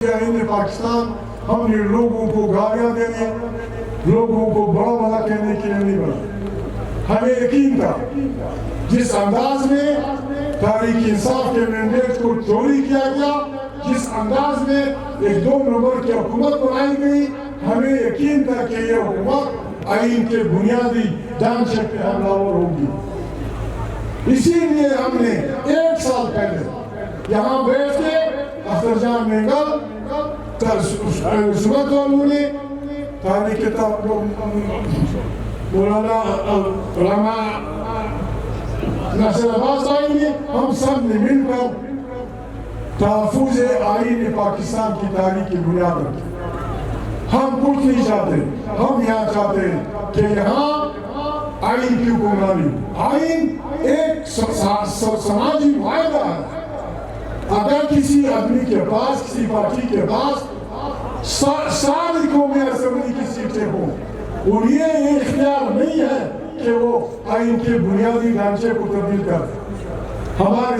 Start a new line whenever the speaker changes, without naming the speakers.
آئین پاکستان ہم نے لوگوں کو گالیاں دینے، لوگوں کو بڑا بڑا کہنے کے لیے نہیں بنا۔ ہمیں یقین تھا جس انداز میں تحریک انصاف کے مینڈیٹ کو چوری کیا گیا، جس انداز میں ایک 2 نمبر کی حکومت بنائی گئی، ہمیں یقین تھا کہ یہ حکومت آئین کے بنیادی ڈھانچے پہ حملہ آور ہوگی۔ اسی لیے ہم نے 1 سال پہلے یہاں بیٹھ کے اختر جان مینگل سمت والوں نے تحریک مولانا علامہ ناصر عباس بھائی نے، ہم سب نے مل کر تحفظ آئین پاکستان کی تحریک کی بنیاد رکھی۔ ہم کچھ نہیں چاہتے، ہم یہاں چاہتے ہیں کہ یہاں آئین کی حکمرانی، آئین ایک سماجی معاہدہ ہے۔ اگر کسی آدمی کے پاس، کسی پارٹی کے پاس ساری قومی اسمبلی کی سیٹیں ہوں، اور یہ اختیار نہیں ہے کہ وہ آئین کے بنیادی ڈھانچے کو تبدیل کر دے۔ ہمارے